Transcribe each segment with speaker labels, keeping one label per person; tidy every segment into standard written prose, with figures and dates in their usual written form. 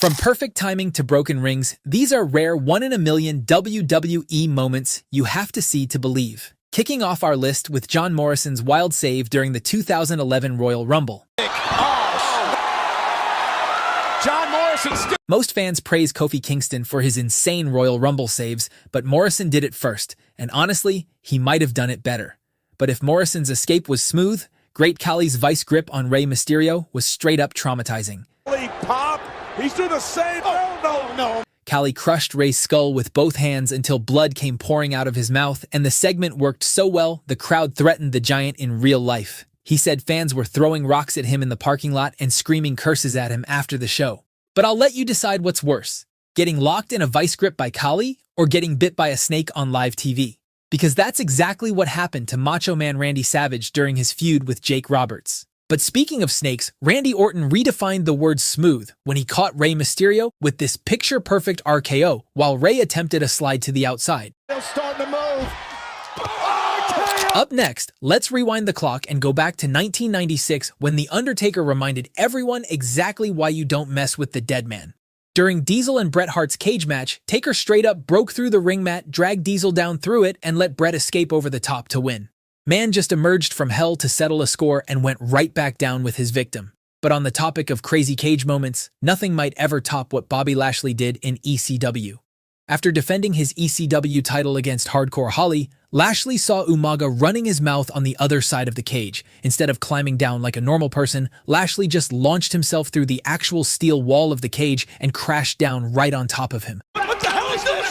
Speaker 1: From perfect timing to broken rings, these are rare one-in-a-million WWE moments you have to see to believe. Kicking off our list with John Morrison's wild save during the 2011 Royal Rumble.
Speaker 2: John Morrison still.
Speaker 1: Most fans praise Kofi Kingston for his insane Royal Rumble saves, but Morrison did it first, and honestly, he might have done it better. But if Morrison's escape was smooth, Great Khali's vice grip on Rey Mysterio was straight up traumatizing.
Speaker 2: Pop. He's doing the same. Oh, no.
Speaker 1: Khali crushed Rey's skull with both hands until blood came pouring out of his mouth, and the segment worked so well, the crowd threatened the giant in real life. He said fans were throwing rocks at him in the parking lot and screaming curses at him after the show. But I'll let you decide what's worse, getting locked in a vice grip by Khali or getting bit by a snake on live TV. Because that's exactly what happened to Macho Man Randy Savage during his feud with Jake Roberts. But speaking of snakes, Randy Orton redefined the word smooth when he caught Rey Mysterio with this picture-perfect RKO while Rey attempted a slide to the outside.
Speaker 2: They're starting to move.
Speaker 1: Up next, let's rewind the clock and go back to 1996 when The Undertaker reminded everyone exactly why you don't mess with the dead man. During Diesel and Bret Hart's cage match, Taker straight up broke through the ring mat, dragged Diesel down through it, and let Bret escape over the top to win. Man just emerged from hell to settle a score and went right back down with his victim. But on the topic of crazy cage moments, nothing might ever top what Bobby Lashley did in ECW. After defending his ECW title against Hardcore Holly, Lashley saw Umaga running his mouth on the other side of the cage. Instead of climbing down like a normal person, Lashley just launched himself through the actual steel wall of the cage and crashed down right on top of him.
Speaker 2: What the hell is this?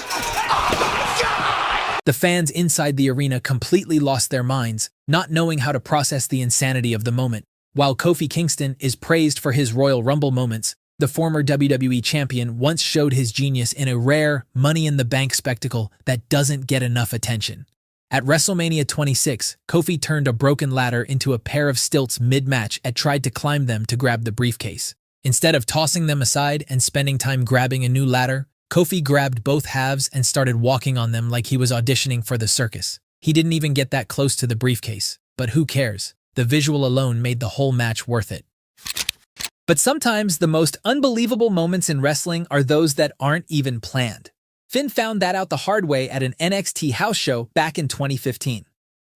Speaker 1: The fans inside the arena completely lost their minds, not knowing how to process the insanity of the moment. While Kofi Kingston is praised for his Royal Rumble moments, the former WWE champion once showed his genius in a rare, money-in-the-bank spectacle that doesn't get enough attention. At WrestleMania 26, Kofi turned a broken ladder into a pair of stilts mid-match and tried to climb them to grab the briefcase. Instead of tossing them aside and spending time grabbing a new ladder, Kofi grabbed both halves and started walking on them like he was auditioning for the circus. He didn't even get that close to the briefcase, but who cares? The visual alone made the whole match worth it. But sometimes the most unbelievable moments in wrestling are those that aren't even planned. Finn found that out the hard way at an NXT house show back in 2015.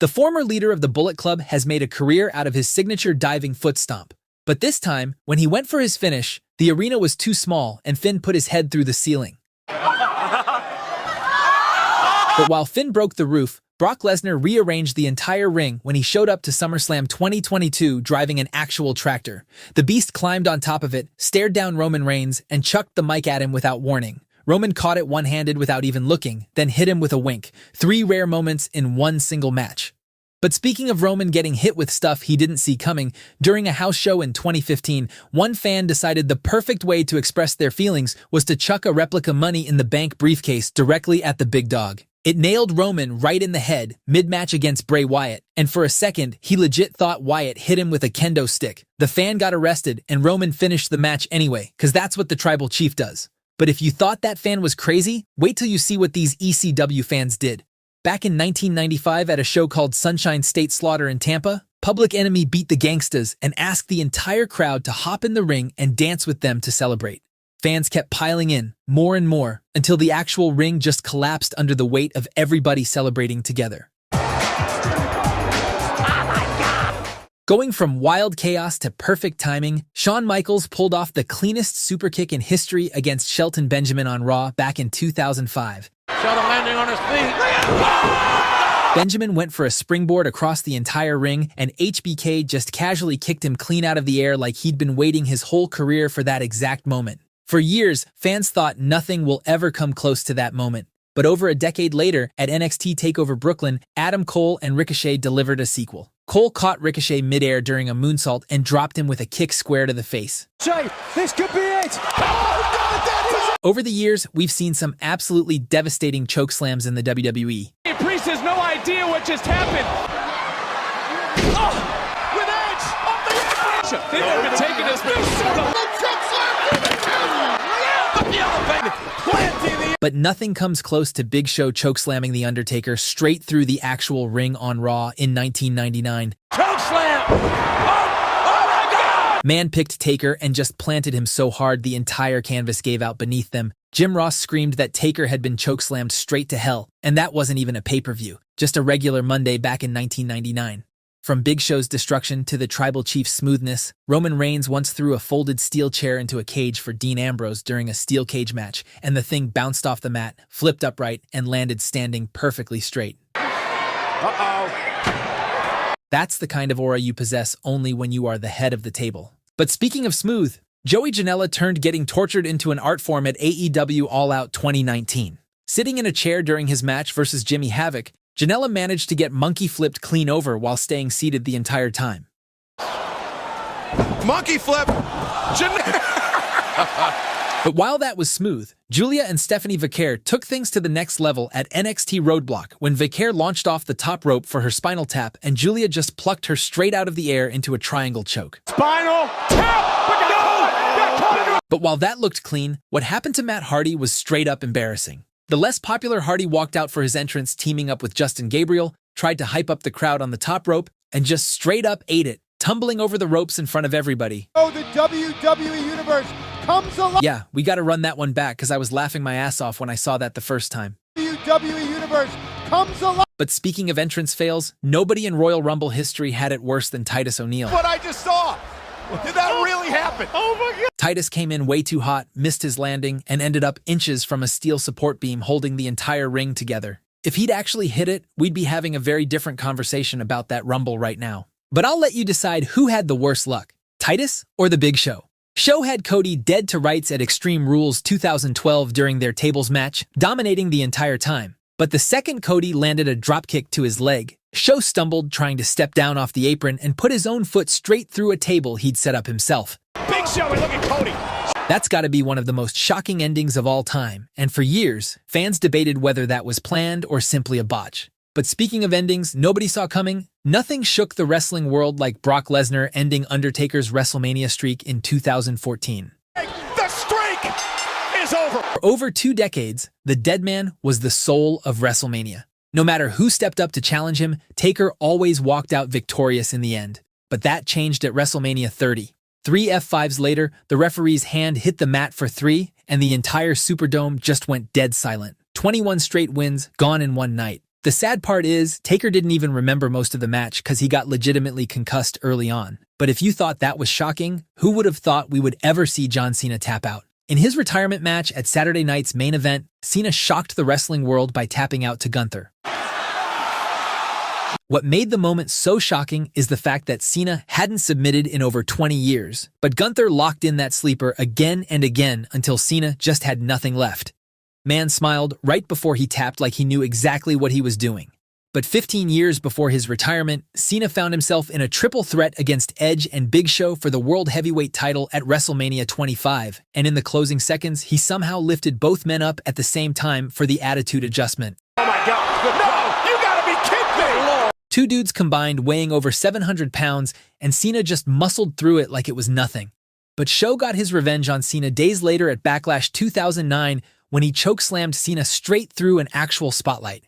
Speaker 1: The former leader of the Bullet Club has made a career out of his signature diving foot stomp. But this time, when he went for his finish, the arena was too small and Finn put his head through the ceiling. But while Finn broke the roof, Brock Lesnar rearranged the entire ring when he showed up to SummerSlam 2022 driving an actual tractor. The Beast climbed on top of it, stared down Roman Reigns, and chucked the mic at him without warning. Roman caught it one-handed without even looking, then hit him with a wink. 3 rare moments in one single match. But speaking of Roman getting hit with stuff he didn't see coming, during a house show in 2015, one fan decided the perfect way to express their feelings was to chuck a replica Money in the Bank briefcase directly at the big dog. It nailed Roman right in the head, mid-match against Bray Wyatt, and for a second, he legit thought Wyatt hit him with a kendo stick. The fan got arrested, and Roman finished the match anyway, cause that's what the tribal chief does. But if you thought that fan was crazy, wait till you see what these ECW fans did. Back in 1995 at a show called Sunshine State Slaughter in Tampa, Public Enemy beat the Gangstas and asked the entire crowd to hop in the ring and dance with them to celebrate. Fans kept piling in, more and more, until the actual ring just collapsed under the weight of everybody celebrating together. Going from wild chaos to perfect timing, Shawn Michaels pulled off the cleanest superkick in history against Shelton Benjamin on Raw back in 2005.
Speaker 2: Shelton landing on his feet.
Speaker 1: Benjamin went for a springboard across the entire ring, and HBK just casually kicked him clean out of the air like he'd been waiting his whole career for that exact moment. For years, fans thought nothing will ever come close to that moment. But over a decade later, at NXT TakeOver Brooklyn, Adam Cole and Ricochet delivered a sequel. Cole caught Ricochet midair during a moonsault and dropped him with a kick square to the face.
Speaker 2: Jay, this could be it! Oh, God, that is it!
Speaker 1: Over the years, we've seen some absolutely devastating chokeslams in the WWE.
Speaker 2: Priest has no idea what just happened. Oh, with Edge! Off the edge! They've been taking this
Speaker 1: But nothing comes close to Big Show chokeslamming The Undertaker straight through the actual ring on Raw in 1999.
Speaker 2: Chokeslam! Oh my God!
Speaker 1: Man picked Taker and just planted him so hard the entire canvas gave out beneath them. Jim Ross screamed that Taker had been chokeslammed straight to hell, and that wasn't even a pay-per-view, just a regular Monday back in 1999. From Big Show's destruction to the Tribal Chief's smoothness, Roman Reigns once threw a folded steel chair into a cage for Dean Ambrose during a steel cage match, and the thing bounced off the mat, flipped upright, and landed standing perfectly straight. That's the kind of aura you possess only when you are the head of the table. But speaking of smooth, Joey Janela turned getting tortured into an art form at AEW All Out 2019. Sitting in a chair during his match versus Jimmy Havoc, Janela managed to get monkey flipped clean over while staying seated the entire time.
Speaker 3: Monkey flip!
Speaker 1: But while that was smooth, Julia and Stephanie Vaquer took things to the next level at NXT Roadblock when Vaquer launched off the top rope for her spinal tap and Julia just plucked her straight out of the air into a triangle choke.
Speaker 2: Spinal tap!
Speaker 1: But while that looked clean, what happened to Matt Hardy was straight up embarrassing. The less popular Hardy walked out for his entrance teaming up with Justin Gabriel, tried to hype up the crowd on the top rope, and just straight up ate it, tumbling over the ropes in front of everybody.
Speaker 4: Oh, the WWE Universe comes alive!
Speaker 1: Yeah, we gotta run that one back because I was laughing my ass off when I saw that the first time.
Speaker 4: WWE Universe comes alive!
Speaker 1: But speaking of entrance fails, nobody in Royal Rumble history had it worse than Titus O'Neil.
Speaker 3: What I just saw! Did that really happen?
Speaker 2: Oh my God!
Speaker 1: Titus came in way too hot, missed his landing, and ended up inches from a steel support beam holding the entire ring together. If he'd actually hit it, we'd be having a very different conversation about that Rumble right now. But I'll let you decide who had the worst luck, Titus or the Big Show. Show had Cody dead to rights at Extreme Rules 2012 during their tables match, dominating the entire time. But the second Cody landed a dropkick to his leg, Show stumbled trying to step down off the apron and put his own foot straight through a table he'd set up himself.
Speaker 2: Big Show, and look at Cody.
Speaker 1: That's gotta be one of the most shocking endings of all time, and for years, fans debated whether that was planned or simply a botch. But speaking of endings nobody saw coming, nothing shook the wrestling world like Brock Lesnar ending Undertaker's WrestleMania streak in 2014.
Speaker 2: The streak is over.
Speaker 1: For over 2 decades, the Dead Man was the soul of WrestleMania. No matter who stepped up to challenge him, Taker always walked out victorious in the end. But that changed at WrestleMania 30. 3 F5s later, the referee's hand hit the mat for 3, and the entire Superdome just went dead silent. 21 straight wins, gone in one night. The sad part is, Taker didn't even remember most of the match because he got legitimately concussed early on. But if you thought that was shocking, who would have thought we would ever see John Cena tap out? In his retirement match at Saturday night's main event, Cena shocked the wrestling world by tapping out to Gunther. What made the moment so shocking is the fact that Cena hadn't submitted in over 20 years, but Gunther locked in that sleeper again and again until Cena just had nothing left. Man smiled right before he tapped like he knew exactly what he was doing. But 15 years before his retirement, Cena found himself in a triple threat against Edge and Big Show for the World Heavyweight title at WrestleMania 25, and in the closing seconds, he somehow lifted both men up at the same time for the attitude adjustment.
Speaker 2: Oh my God! No, you gotta be kidding me! Lord.
Speaker 1: 2 dudes combined weighing over 700 pounds, and Cena just muscled through it like it was nothing. But Show got his revenge on Cena days later at Backlash 2009 when he chokeslammed Cena straight through an actual spotlight.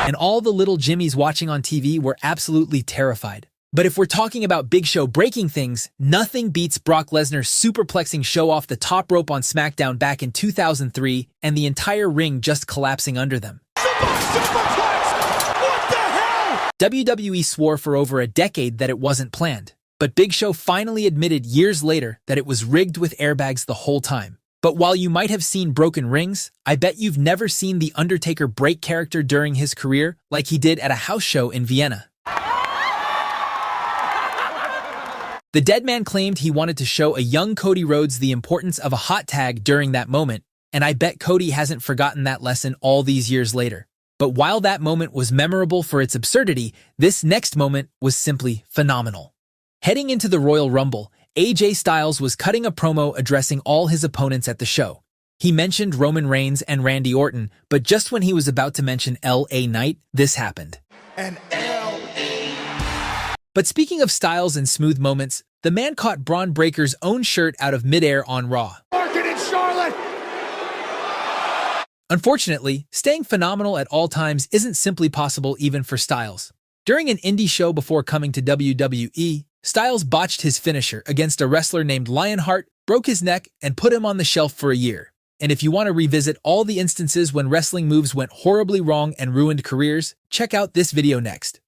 Speaker 1: And all the little Jimmies watching on TV were absolutely terrified. But if we're talking about Big Show breaking things, nothing beats Brock Lesnar superplexing Show off the top rope on SmackDown back in 2003 and the entire ring just collapsing under them.
Speaker 2: Superplex! What the hell?
Speaker 1: WWE swore for over a decade that it wasn't planned, but Big Show finally admitted years later that it was rigged with airbags the whole time. But while you might have seen broken rings, I bet you've never seen The Undertaker break character during his career like he did at a house show in Vienna. The Dead Man claimed he wanted to show a young Cody Rhodes the importance of a hot tag during that moment, and I bet Cody hasn't forgotten that lesson all these years later. But while that moment was memorable for its absurdity, this next moment was simply phenomenal. Heading into the Royal Rumble, AJ Styles was cutting a promo addressing all his opponents at the show. He mentioned Roman Reigns and Randy Orton, but just when he was about to mention LA Knight, this happened.
Speaker 3: And LA.
Speaker 1: But speaking of Styles and smooth moments, the man caught Braun Breaker's own shirt out of midair on Raw.
Speaker 2: Market in Charlotte!
Speaker 1: Unfortunately, staying phenomenal at all times isn't simply possible even for Styles. During an indie show before coming to WWE, Styles botched his finisher against a wrestler named Lionheart, broke his neck, and put him on the shelf for a year. And if you want to revisit all the instances when wrestling moves went horribly wrong and ruined careers, check out this video next.